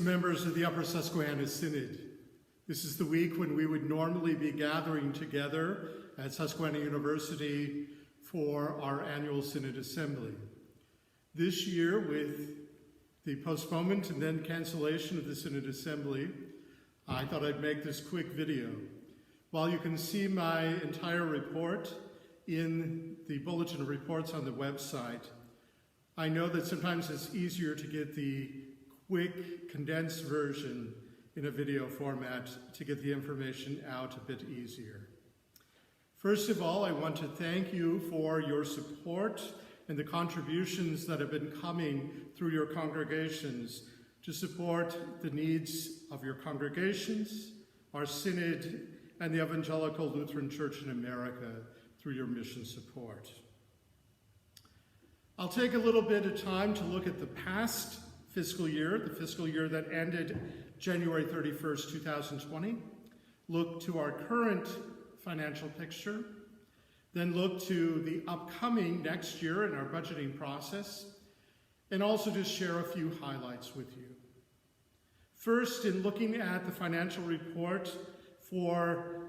members of the Upper Susquehanna Synod. This is the week when we would normally be gathering together at Susquehanna University for our annual Synod Assembly. This year, with the postponement and then cancellation of the Synod Assembly, I thought I'd make this quick video. While you can see my entire report in the Bulletin of Reports on the website, I know that sometimes it's easier to get the quick, condensed version in a video format to get the information out a bit easier. First of all, I want to thank you for your support and the contributions that have been coming through your congregations to support the needs of your congregations, our Synod, and the Evangelical Lutheran Church in America through your mission support. I'll take a little bit of time to look at the past fiscal year, the fiscal year that ended January 31st, 2020, look to our current financial picture, then look to the upcoming next year in our budgeting process, and also just share a few highlights with you. First, in looking at the financial report for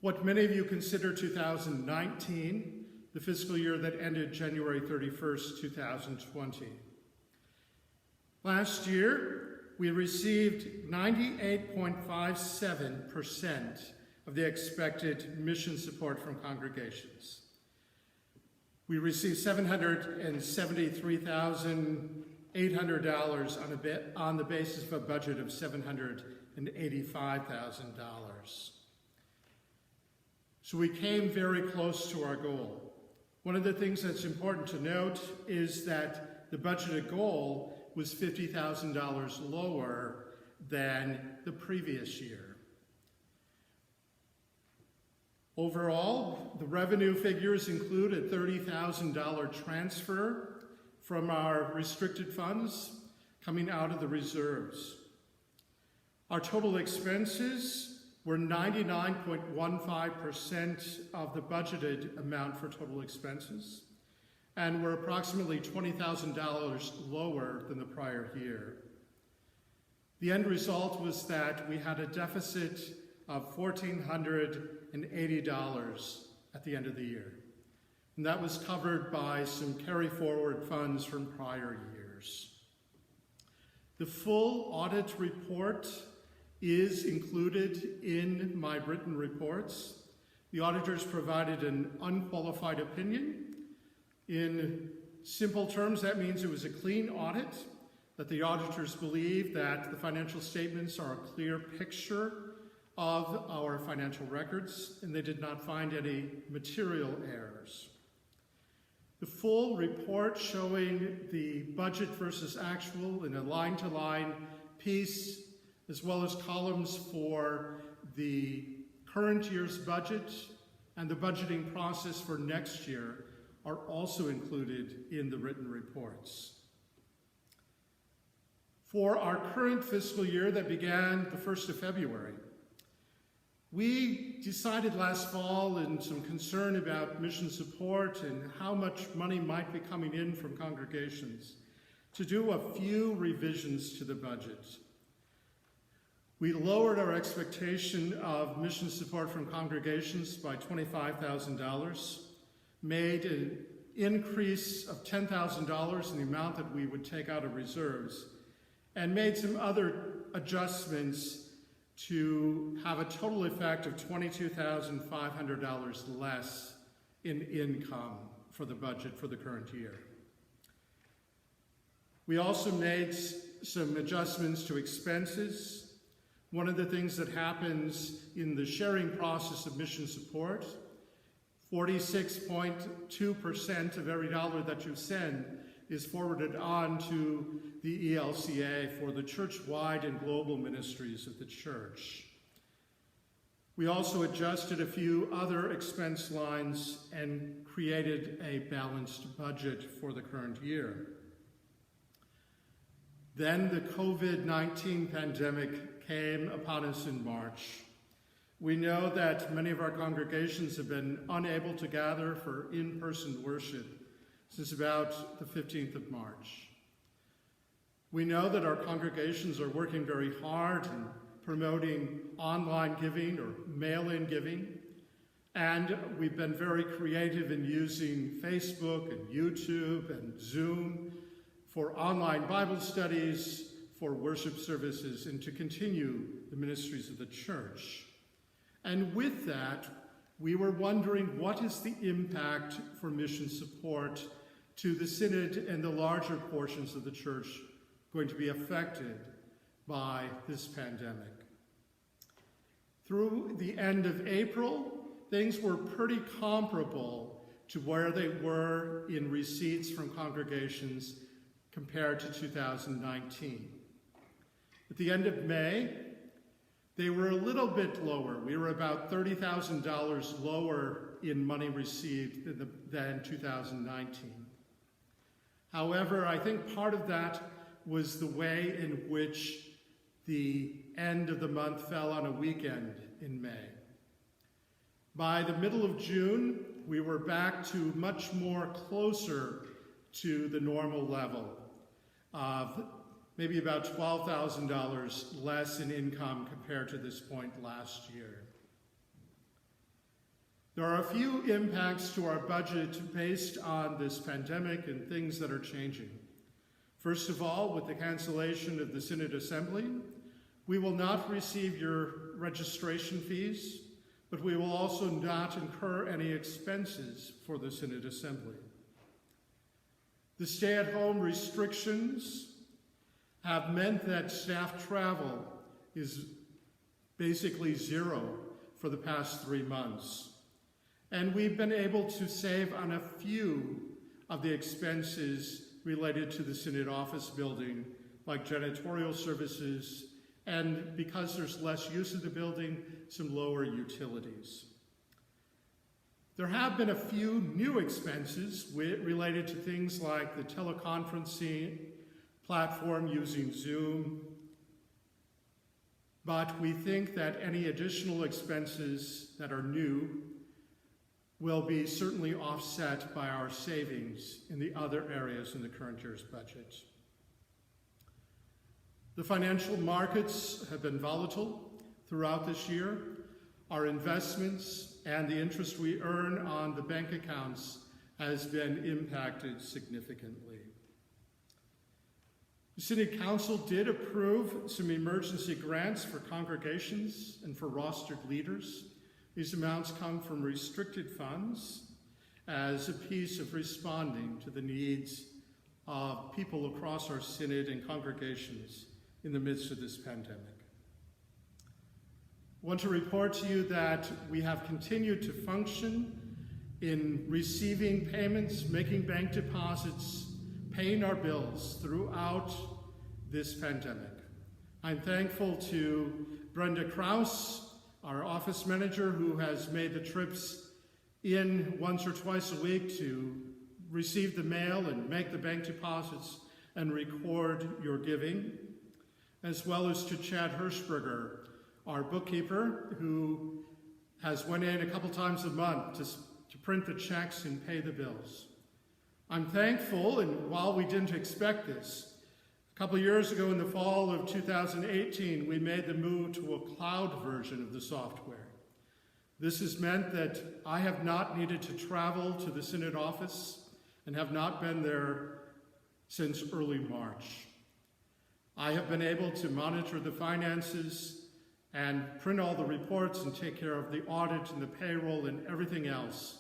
what many of you consider 2019, the fiscal year that ended January 31st, 2020. Last year, we received 98.57% of the expected mission support from congregations. We received $773,800 on the basis of a budget of $785,000. So we came very close to our goal. One of the things that's important to note is that the budgeted goal was $50,000 lower than the previous year. Overall, the revenue figures include a $30,000 transfer from our restricted funds coming out of the reserves. Our total expenses were 99.15% of the budgeted amount for total expenses, and were approximately $20,000 lower than the prior year. The end result was that we had a deficit of $1,480 at the end of the year. And that was covered by some carry-forward funds from prior years. The full audit report is included in my written reports. The auditors provided an unqualified opinion. In simple terms, that means it was a clean audit, that the auditors believe that the financial statements are a clear picture of our financial records, and they did not find any material errors. The full report showing the budget versus actual in a line-to-line piece, as well as columns for the current year's budget and the budgeting process for next year, are also included in the written reports. For our current fiscal year that began the 1st of February, we decided last fall, in some concern about mission support and how much money might be coming in from congregations, to do a few revisions to the budget. We lowered our expectation of mission support from congregations by $25,000, made an increase of $10,000 in the amount that we would take out of reserves, and made some other adjustments to have a total effect of $22,500 less in income for the budget for the current year. We also made some adjustments to expenses. One of the things that happens in the sharing process of mission support, 46.2% of every dollar that you send is forwarded on to the ELCA for the church-wide and global ministries of the church. We also adjusted a few other expense lines and created a balanced budget for the current year. Then the COVID-19 pandemic came upon us in March. We know that many of our congregations have been unable to gather for in-person worship since about the 15th of March. We know that our congregations are working very hard in promoting online giving or mail-in giving, and we've been very creative in using Facebook and YouTube and Zoom for online Bible studies, for worship services, and to continue the ministries of the church. And with that, we were wondering, what is the impact for mission support to the Synod and the larger portions of the church going to be affected by this pandemic? Through the end of April, things were pretty comparable to where they were in receipts from congregations compared to 2019. At the end of May, they were a little bit lower. We were about $30,000 lower in money received than 2019. However, I think part of that was the way in which the end of the month fell on a weekend in May. By the middle of June, we were back to much more closer to the normal level of maybe about $12,000 less in income compared to this point last year. There are a few impacts to our budget based on this pandemic and things that are changing. First of all, with the cancellation of the Synod Assembly, we will not receive your registration fees, but we will also not incur any expenses for the Synod Assembly. The stay-at-home restrictions have meant that staff travel is basically zero for the past 3 months. And we've been able to save on a few of the expenses related to the Synod office building, like janitorial services, and because there's less use of the building, some lower utilities. There have been a few new expenses related to things like the teleconferencing platform using Zoom, but we think that any additional expenses that are new will be certainly offset by our savings in the other areas in the current year's budget. The financial markets have been volatile throughout this year. Our investments and the interest we earn on the bank accounts has been impacted significantly. The Synod Council did approve some emergency grants for congregations and for rostered leaders. These amounts come from restricted funds as a piece of responding to the needs of people across our Synod and congregations in the midst of this pandemic. I want to report to you that we have continued to function in receiving payments, making bank deposits, paying our bills throughout this pandemic. I'm thankful to Brenda Krause, our office manager, who has made the trips in once or twice a week to receive the mail and make the bank deposits and record your giving, as well as to Chad Hirschberger, our bookkeeper, who has went in a couple times a month to print the checks and pay the bills. I'm thankful, and while we didn't expect this, a couple years ago in the fall of 2018, we made the move to a cloud version of the software. This has meant that I have not needed to travel to the Synod office and have not been there since early March. I have been able to monitor the finances and print all the reports and take care of the audit and the payroll and everything else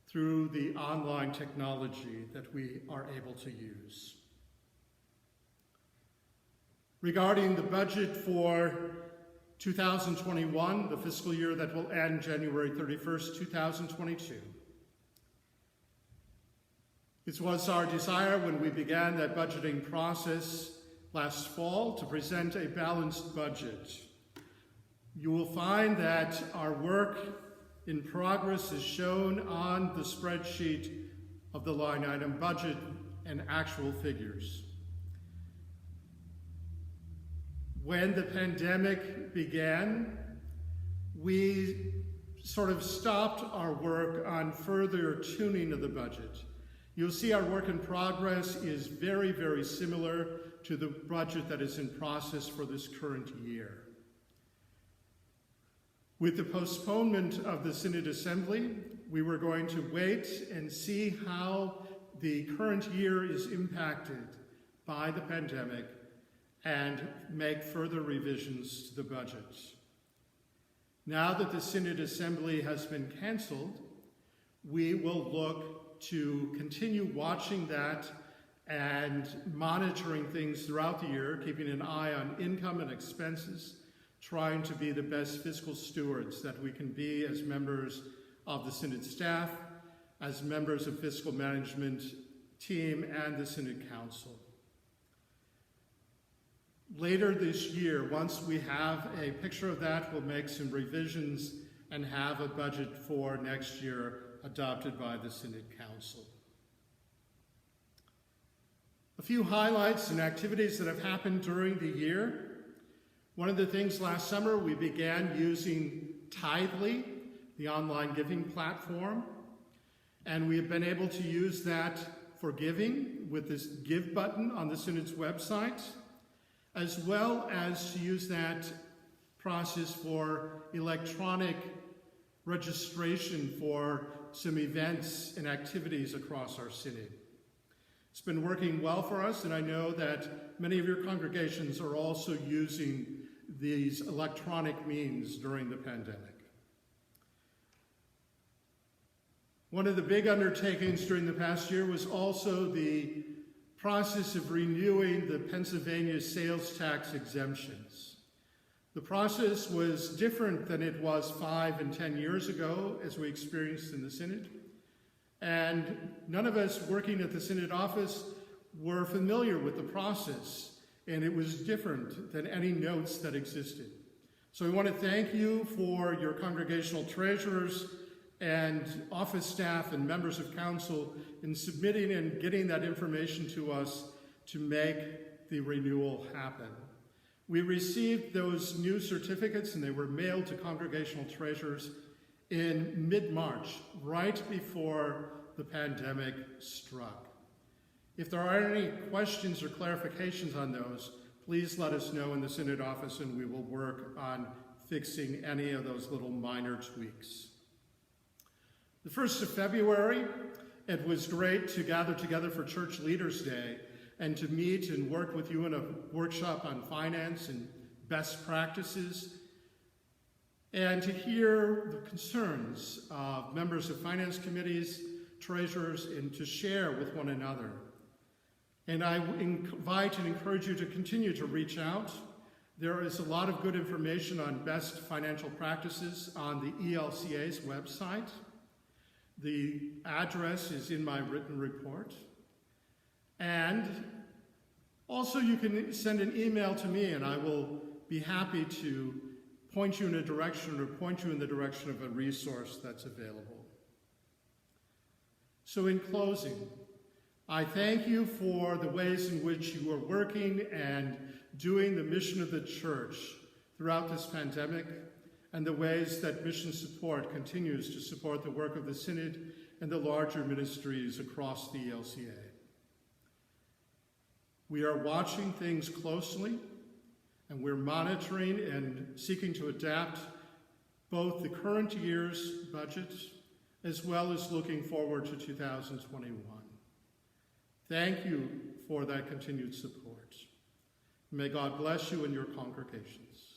through the online technology that we are able to use. Regarding the budget for 2021, the fiscal year that will end January 31st, 2022, it was our desire when we began that budgeting process last fall to present a balanced budget. You will find that our work in progress is shown on the spreadsheet of the line item budget and actual figures. When the pandemic began, we sort of stopped our work on further tuning of the budget. You'll see our work in progress is very, very similar to the budget that is in process for this current year. With the postponement of the Synod Assembly, we were going to wait and see how the current year is impacted by the pandemic and make further revisions to the budget. Now that the Synod Assembly has been canceled, we will look to continue watching that and monitoring things throughout the year, keeping an eye on income and expenses, trying to be the best fiscal stewards that we can be as members of the Synod staff, as members of fiscal management team and the Synod Council. Later this year, once we have a picture of that, we'll make some revisions and have a budget for next year adopted by the Synod Council. A few highlights and activities that have happened during the year. One of the things last summer, we began using Tithely, the online giving platform, and we have been able to use that for giving with this Give button on the Synod's website, as well as to use that process for electronic registration for some events and activities across our Synod. It's been working well for us, and I know that many of your congregations are also using these electronic means during the pandemic. One of the big undertakings during the past year was also the process of renewing the Pennsylvania sales tax exemptions. The process was different than it was 5 and 10 years ago, as we experienced in the Synod. And none of us working at the Synod office were familiar with the process, and it was different than any notes that existed. So we want to thank you for your congregational treasurers and office staff and members of council in submitting and getting that information to us to make the renewal happen. We received those new certificates and they were mailed to congregational treasurers in mid-March, right before the pandemic struck. If there are any questions or clarifications on those, please let us know in the Synod office and we will work on fixing any of those little minor tweaks. The 1st of February, it was great to gather together for Church Leaders Day and to meet and work with you in a workshop on finance and best practices, and to hear the concerns of members of finance committees, treasurers, and to share with one another. And I invite and encourage you to continue to reach out. There is a lot of good information on best financial practices on the ELCA's website. The address is in my written report. And also you can send an email to me and I will be happy to point you in a direction or point you in the direction of a resource that's available. So in closing, I thank you for the ways in which you are working and doing the mission of the church throughout this pandemic, and the ways that mission support continues to support the work of the Synod and the larger ministries across the ELCA. We are watching things closely, and we're monitoring and seeking to adapt both the current year's budget as well as looking forward to 2021. Thank you for that continued support. May God bless you and your congregations.